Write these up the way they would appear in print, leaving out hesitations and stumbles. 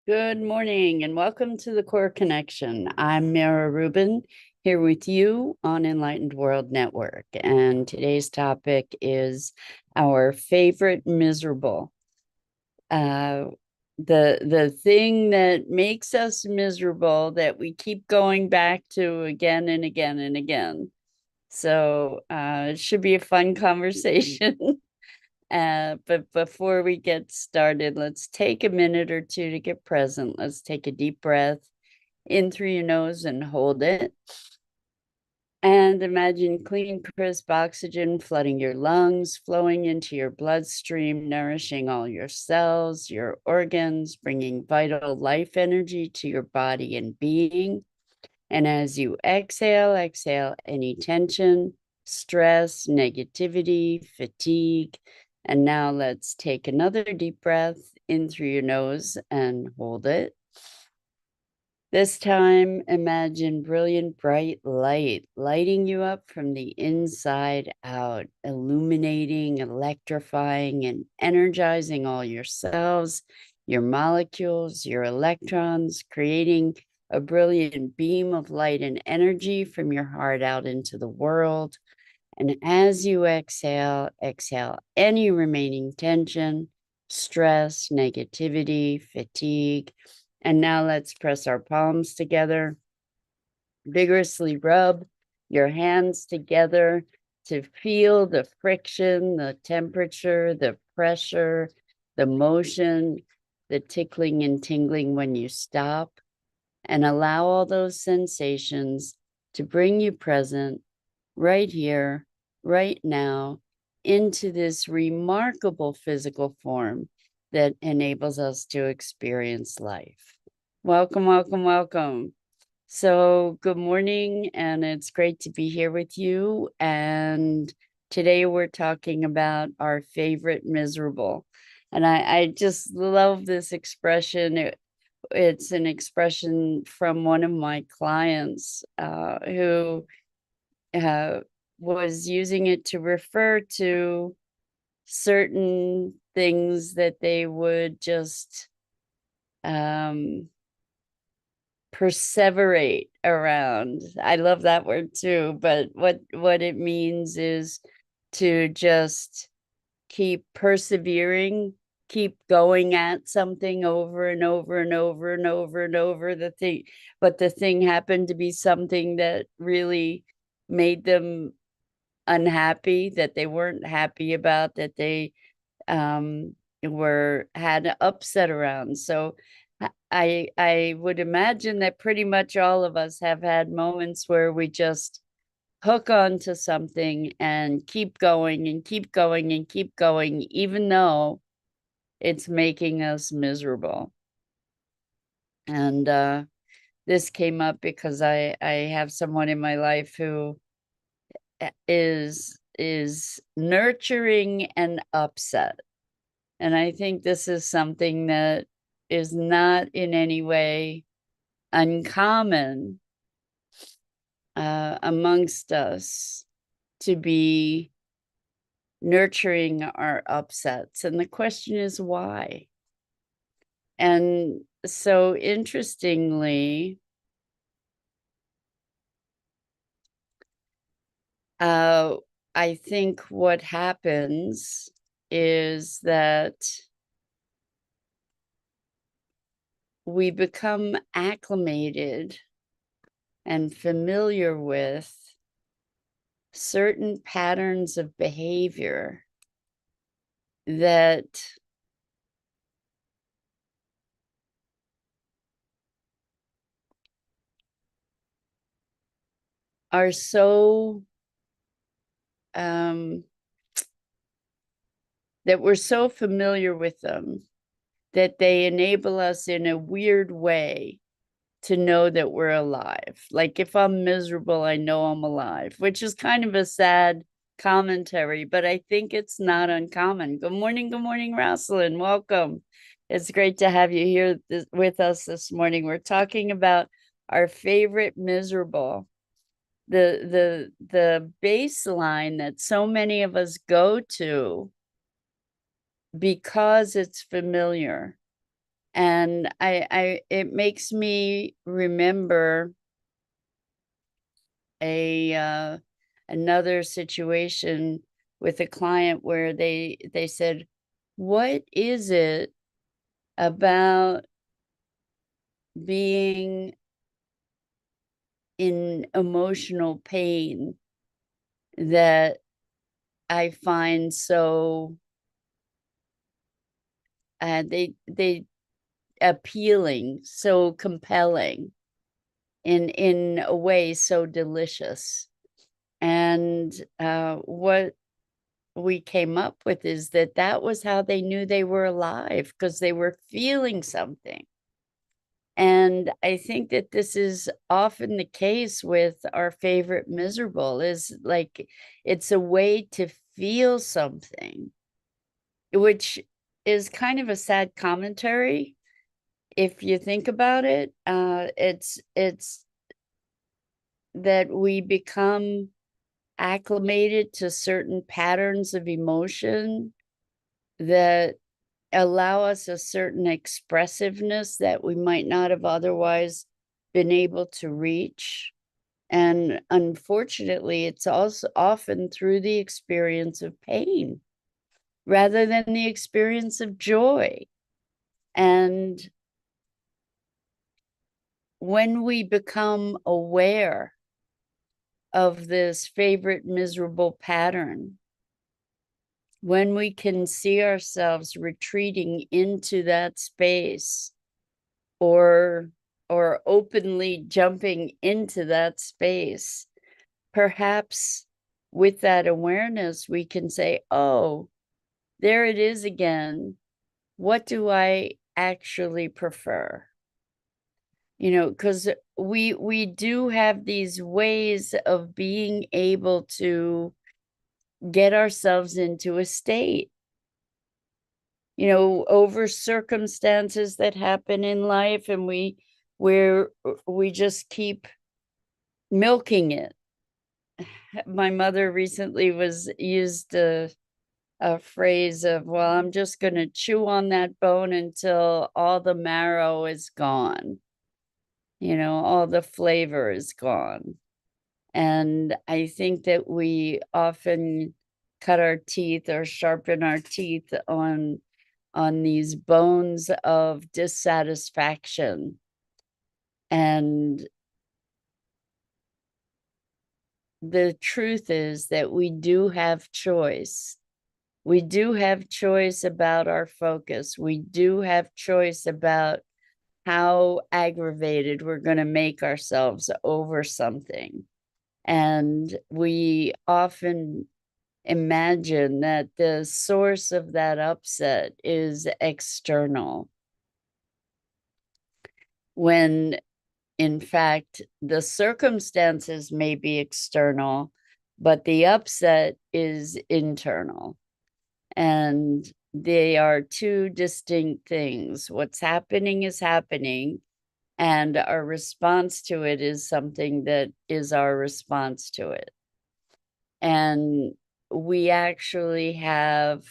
Good morning and welcome to the Core Connection. I'm Mira Rubin here with you on Enlightened World Network. And today's topic is our favorite miserable. Uh, the thing that makes us miserable that we keep going back to again and again and again. So it should be a fun conversation. But before we get started, let's take a minute or two to get present. Let's take a deep breath in through your nose and hold it. And imagine clean, crisp oxygen flooding your lungs, flowing into your bloodstream, nourishing all your cells, your organs, bringing vital life energy to your body and being. And as you exhale any tension, stress, negativity, fatigue. And now let's take another deep breath in through your nose and hold it. This time, imagine brilliant, bright light lighting you up from the inside out, illuminating, electrifying, and energizing all your cells, your molecules, your electrons, creating a brilliant beam of light and energy from your heart out into the world. And as you exhale any remaining tension, stress, negativity, fatigue. And now let's press our palms together, vigorously rub your hands together to feel the friction, the temperature, the pressure, the motion, the tickling and tingling when you stop, and allow all those sensations to bring you present right here, right now, into this remarkable physical form that enables us to experience life. Welcome, welcome, welcome. So, good morning, and it's great to be here with you. And today we're talking about our favorite miserable. And I just love this expression. It's an expression from one of my clients who was using it to refer to certain things that they would just perseverate around. I love that word too, but what it means is to just keep persevering, keep going at something over and over and over and over and over but the thing happened to be something that really made them unhappy, that they weren't happy about, that they had upset around. So I would imagine that pretty much all of us have had moments where we just hook on to something and keep going and keep going and keep going, even though it's making us miserable. And this came up because I have someone in my life who is nurturing an upset. And I think this is something that is not in any way uncommon amongst us, to be nurturing our upsets. And the question is why? And so interestingly, I think what happens is that we become acclimated and familiar with certain patterns of behavior that are so that we're so familiar with them that they enable us in a weird way to know that we're alive. Like if I'm miserable, I know I'm alive, which is kind of a sad commentary, but I think it's not uncommon. Good morning, Rosalind. Welcome. It's great to have you here with us this morning. We're talking about our favorite miserable, the baseline that so many of us go to because it's familiar. And it makes me remember another situation with a client where they said, what is it about being in emotional pain that I find so they appealing, so compelling, in a way so delicious. And what we came up with is that was how they knew they were alive, because they were feeling something. And I think that this is often the case with our favorite miserable, is like it's a way to feel something, which is kind of a sad commentary if you think about it. It's that we become acclimated to certain patterns of emotion that allow us a certain expressiveness that we might not have otherwise been able to reach. And unfortunately, it's also often through the experience of pain rather than the experience of joy. And when we become aware of this favorite miserable pattern, when we can see ourselves retreating into that space, or openly jumping into that space, perhaps with that awareness we can say, oh, there it is again. What do I actually prefer? Because we do have these ways of being able to get ourselves into a state, over circumstances that happen in life, and we just keep milking it. My mother recently used a phrase of, well, I'm just going to chew on that bone until all the marrow is gone, all the flavor is gone. And I think that we often cut our teeth or sharpen our teeth on these bones of dissatisfaction. And the truth is that we do have choice. We do have choice about our focus. We do have choice about how aggravated we're going to make ourselves over something. And we often imagine that the source of that upset is external, when in fact the circumstances may be external, but the upset is internal. And they are two distinct things. What's happening is happening, and our response to it is something that is our response to it. And we actually have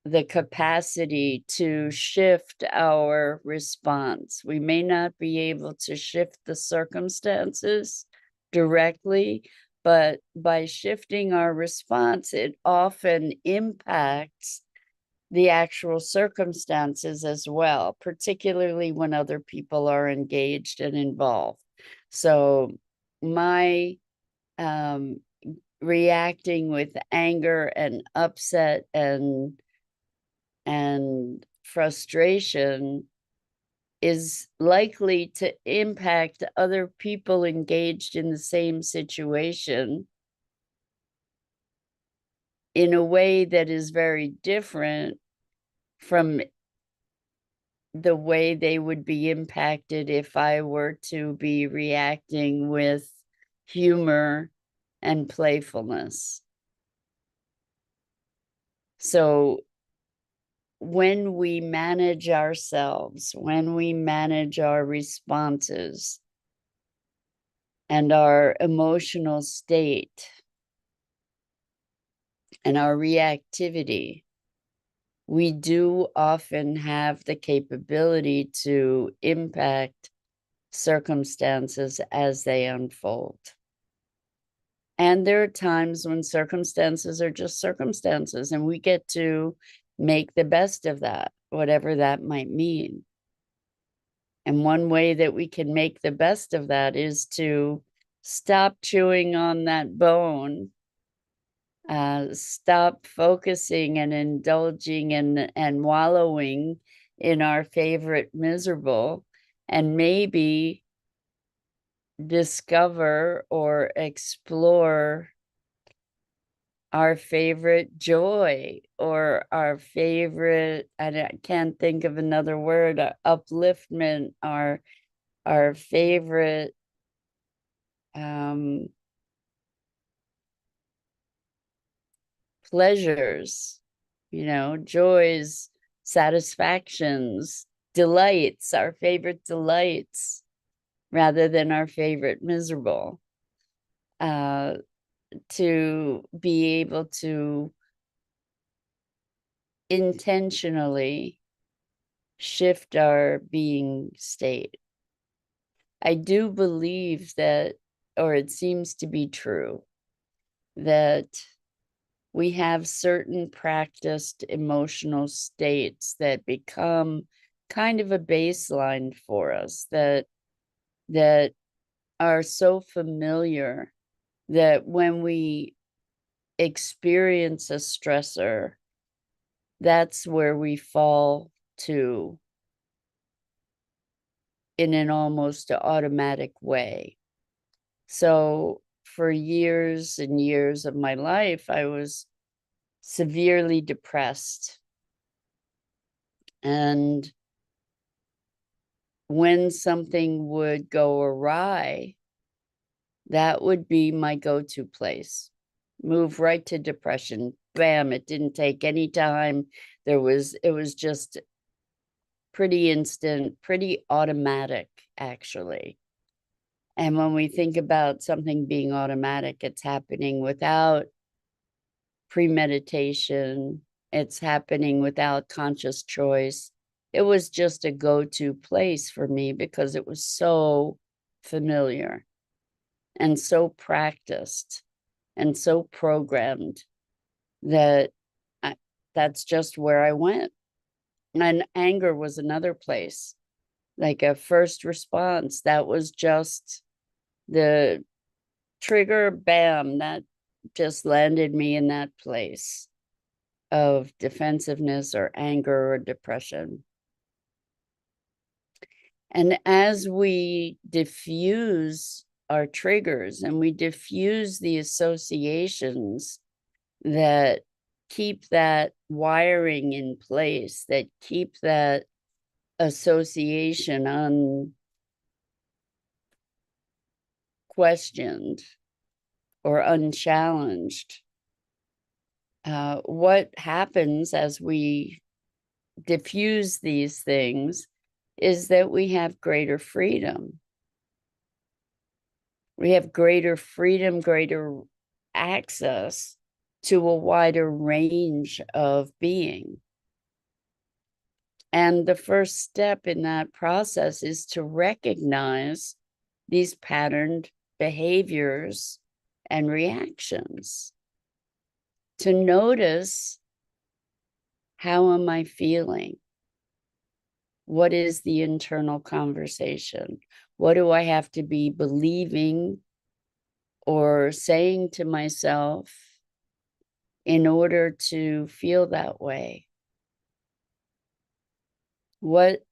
the capacity to shift our response. We may not be able to shift the circumstances directly, but by shifting our response, it often impacts the actual circumstances as well, particularly when other people are engaged and involved. So my reacting with anger and upset and frustration is likely to impact other people engaged in the same situation in a way that is very different from the way they would be impacted if I were to be reacting with humor and playfulness. So when we manage ourselves, when we manage our responses and our emotional state and our reactivity, we do often have the capability to impact circumstances as they unfold. And there are times when circumstances are just circumstances, and we get to make the best of that, whatever that might mean. And one way that we can make the best of that is to stop chewing on that bone, stop focusing and indulging and wallowing in our favorite miserable, and maybe discover or explore our favorite joy, or our favorite, I can't think of another word, upliftment, our favorite pleasures, joys, satisfactions, delights, our favorite delights, rather than our favorite miserable. To be able to intentionally shift our being state. I do believe that, or it seems to be true, that we have certain practiced emotional states that become kind of a baseline for us, that are so familiar that when we experience a stressor, that's where we fall to in an almost automatic way. So for years and years of my life, I was severely depressed. And when something would go awry, that would be my go-to place. Move right to depression. Bam, it didn't take any time. It was just pretty instant, pretty automatic, actually. And when we think about something being automatic, it's happening without premeditation. It's happening without conscious choice. It was just a go-to place for me because it was so familiar and so practiced and so programmed that that's just where I went. And anger was another place, like a first response. That was just the trigger, bam, that just landed me in that place of defensiveness or anger or depression. And as we diffuse our triggers and we diffuse the associations that keep that wiring in place, that keep that association unquestioned or unchallenged, what happens as we diffuse these things is that we have greater freedom. We have greater freedom, greater access to a wider range of being. And the first step in that process is to recognize these patterned behaviors and reactions. To notice, how am I feeling? What is the internal conversation? What do I have to be believing or saying to myself in order to feel that way? What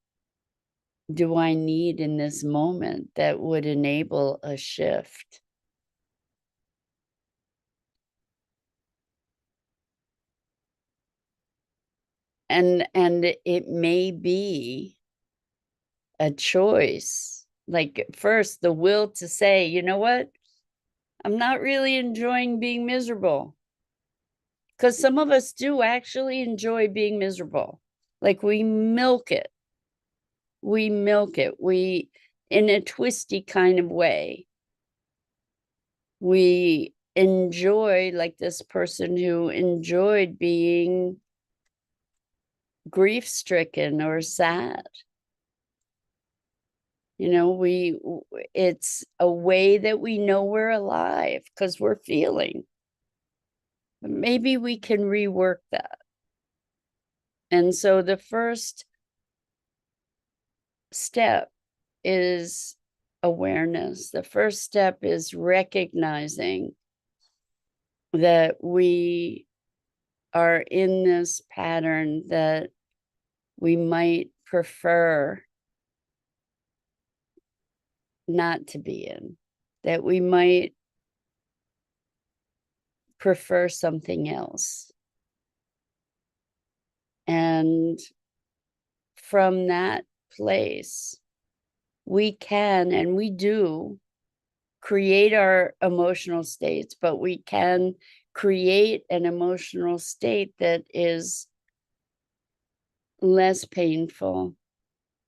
do I need in this moment that would enable a shift? And it may be a choice. Like, first, the will to say, you know what? I'm not really enjoying being miserable. Because some of us do actually enjoy being miserable. Like, we milk it. We milk it. We, in a twisty kind of way, we enjoy, like this person who enjoyed being grief-stricken or sad. You know, it's a way that we know we're alive because we're feeling. But maybe we can rework that. And so the first step is awareness. The first step is recognizing that we are in this pattern that we might prefer not to be in, that we might prefer something else. And from that place, we can, and we do, create our emotional states, but we can create an emotional state that is less painful,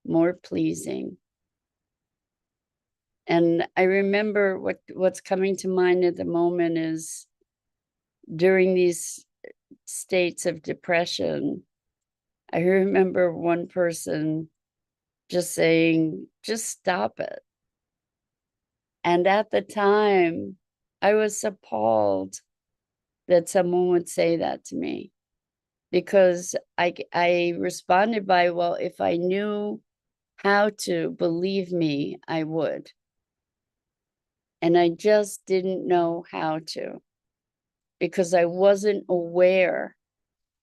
more pleasing. And I remember what's coming to mind at the moment is during these states of depression, I remember one person just saying, just stop it. And at the time, I was appalled that someone would say that to me, because I responded by, well, if I knew how to, believe me, I would. And I just didn't know how to, because I wasn't aware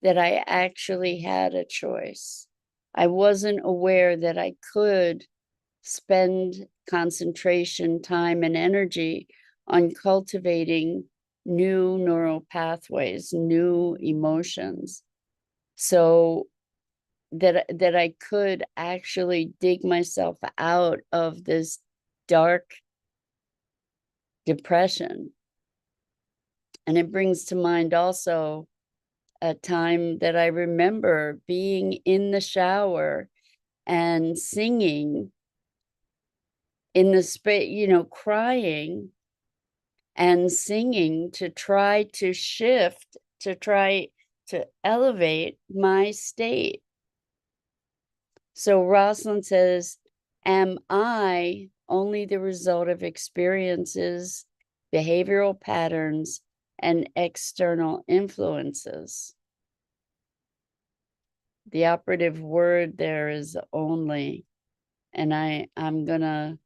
that I actually had a choice. I wasn't aware that I could spend concentration, time, and energy on cultivating new neural pathways, new emotions, so that I could actually dig myself out of this dark depression. And it brings to mind also a time that I remember being in the shower and singing in the space, you know, crying and singing to try to shift, to try to elevate my state. So Rosalind says, am I only the result of experiences, behavioral patterns, and external influences? The operative word there is only, and I'm gonna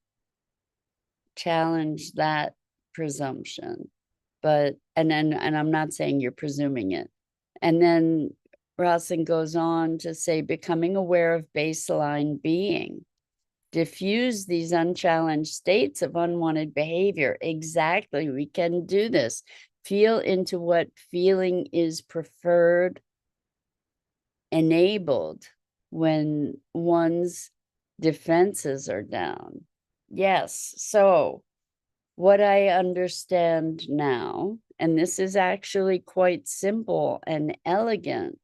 challenge that presumption. But and I'm not saying you're presuming it. And then Rosalind goes on to say, becoming aware of baseline being, diffuse these unchallenged states of unwanted behavior. Exactly, we can do this. Feel into what feeling is preferred, enabled when one's defenses are down. Yes, so what I understand now, and this is actually quite simple and elegant.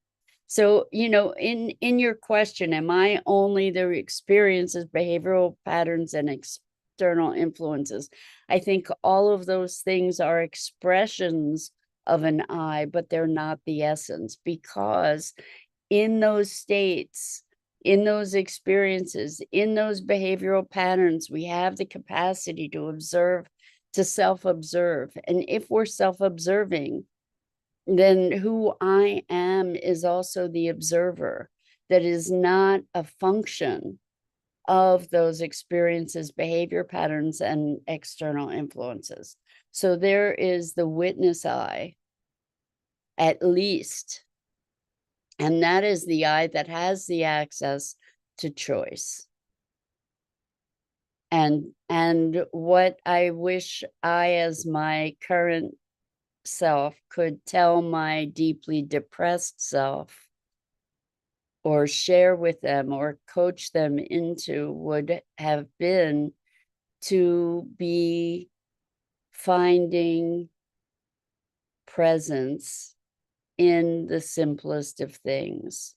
So, you know, in your question, am I only the experiences, behavioral patterns, and external influences? I think all of those things are expressions of an I, but they're not the essence, because in those states, in those experiences, in those behavioral patterns, we have the capacity to observe, to self-observe. And if we're self-observing, then who I am is also the observer, that is not a function of those experiences, behavior patterns, and external influences. So there is the witness I, at least. And that is the I that has the access to choice. And what I wish I, as my current self, could tell my deeply depressed self, or share with them, or coach them into, would have been to be finding presence in the simplest of things,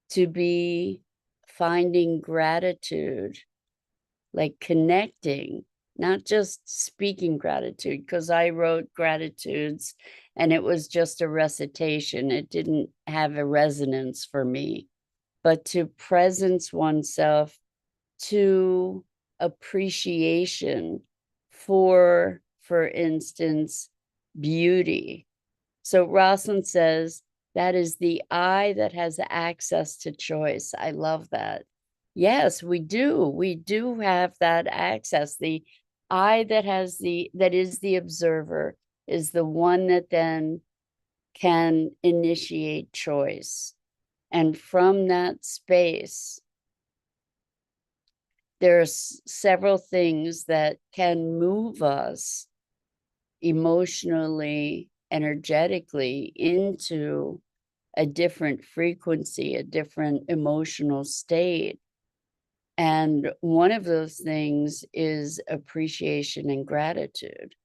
to be finding gratitude, like connecting, not just speaking gratitude, because I wrote gratitudes and it was just a recitation. It didn't have a resonance for me. but to presence oneself to appreciation for instance, beauty. So Rosalind says that is the I that has access to choice. I love that. Yes, we do. We do have that access. The I that is the observer is the one that then can initiate choice. And from that space, there's several things that can move us emotionally, energetically into a different frequency, a different emotional state. And one of those things is appreciation and gratitude.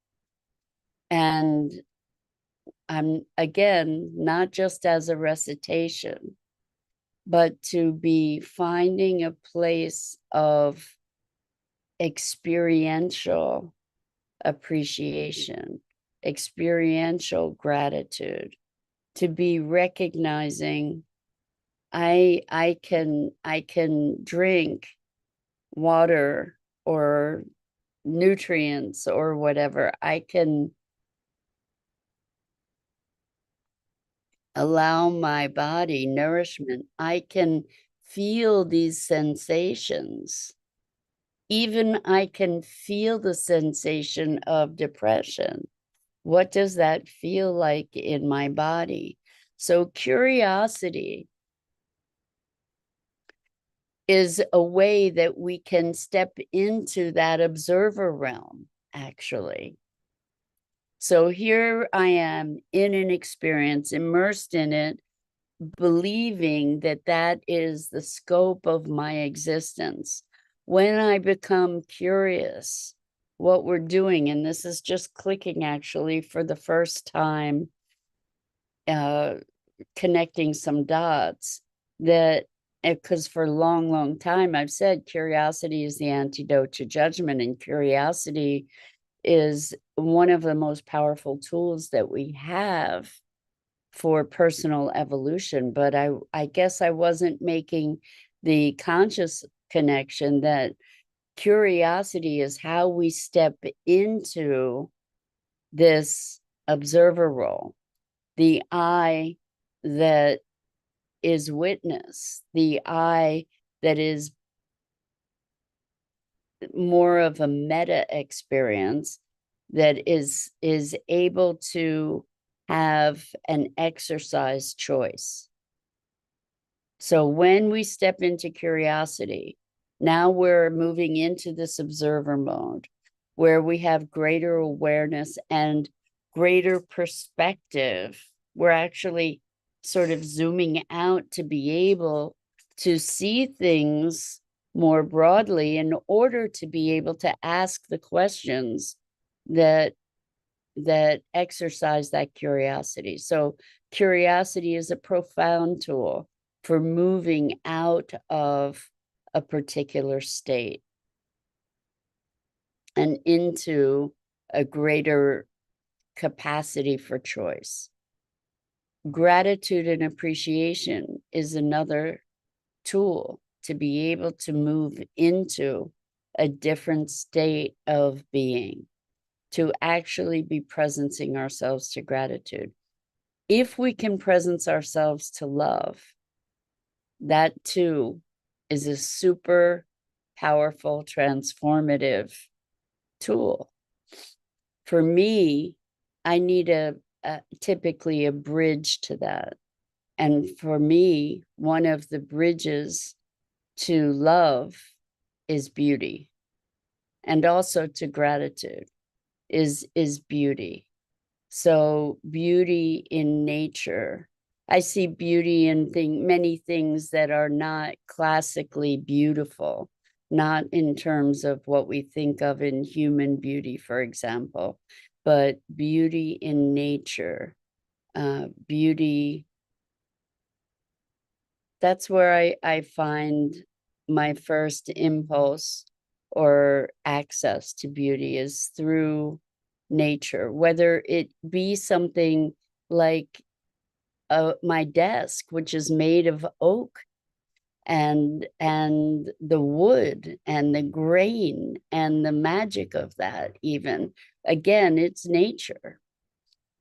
And I'm, again, not just as a recitation, but to be finding a place of experiential appreciation, experiential gratitude, to be recognizing I can drink water or nutrients or whatever. I can allow my body nourishment. I can feel these sensations. Even I can feel the sensation of depression. What does that feel like in my body? So curiosity is a way that we can step into that observer realm, actually. So here I am in an experience, immersed in it, believing that that is the scope of my existence. When I become curious, what we're doing, and this is just clicking actually for the first time, connecting some dots, that because for a long, long time I've said curiosity is the antidote to judgment, and curiosity is one of the most powerful tools that we have for personal evolution. But I guess I wasn't making the conscious connection that curiosity is how we step into this observer role, the I that is witness, the I that is more of a meta experience, that is able to have an exercise choice. So when we step into curiosity, now we're moving into this observer mode where we have greater awareness and greater perspective. We're actually sort of zooming out to be able to see things more broadly in order to be able to ask the questions that exercise that curiosity. So curiosity is a profound tool for moving out of a particular state and into a greater capacity for choice. Gratitude and appreciation is another tool to be able to move into a different state of being, to actually be presencing ourselves to gratitude. If we can presence ourselves to love, that too is a super powerful, transformative tool. For me, I need typically a bridge to that. And for me, one of the bridges to love is beauty, and also to gratitude is beauty. So beauty in nature. I see beauty in many things that are not classically beautiful, not in terms of what we think of in human beauty, for example, but beauty in nature, beauty. That's where I find my first impulse or access to beauty is through nature, whether it be something like my desk, which is made of oak. and the wood and the grain and the magic of that. Even again, it's nature.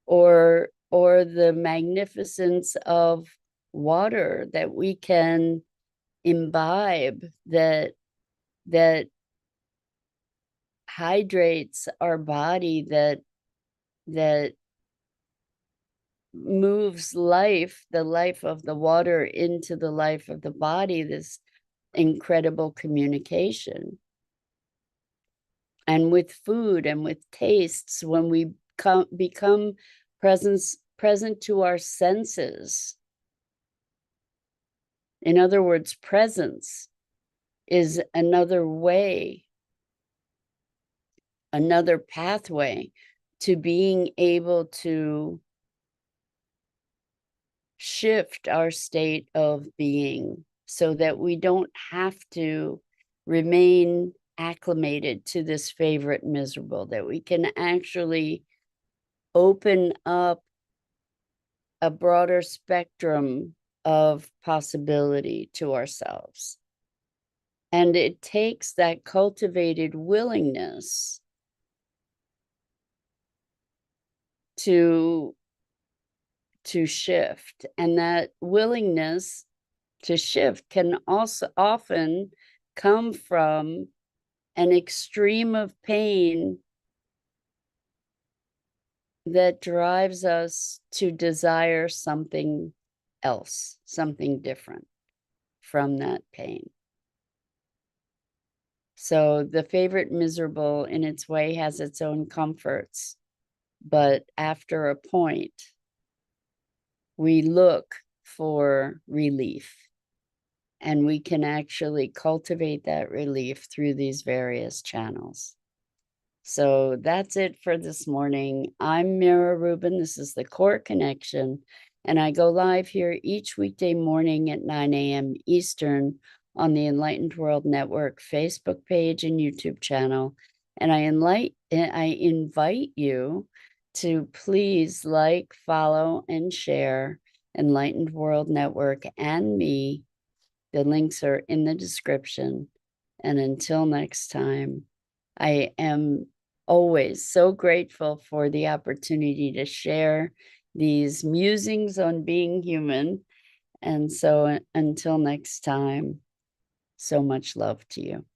Or the magnificence of water that we can imbibe, that hydrates our body, that moves life, the life of the water into the life of the body, this incredible communication. And with food and with tastes, when we become present to our senses. In other words, presence is another way, another pathway to being able to shift our state of being so that we don't have to remain acclimated to this favorite miserable, that we can actually open up a broader spectrum of possibility to ourselves. And it takes that cultivated willingness to shift. And that willingness to shift can also often come from an extreme of pain that drives us to desire something else, something different from that pain. So the favorite miserable in its way has its own comforts, but after a point, we look for relief, and we can actually cultivate that relief through these various channels. So that's it for this morning. I'm Mira Rubin. This is the Core Connection, and I go live here each weekday morning at 9 a.m. Eastern on the Enlightened World Network Facebook page and YouTube channel. And I invite you to please like, follow, and share Enlightened World Network and me. The links are in the description. And until next time, I am always so grateful for the opportunity to share these musings on being human. And so until next time, so much love to you.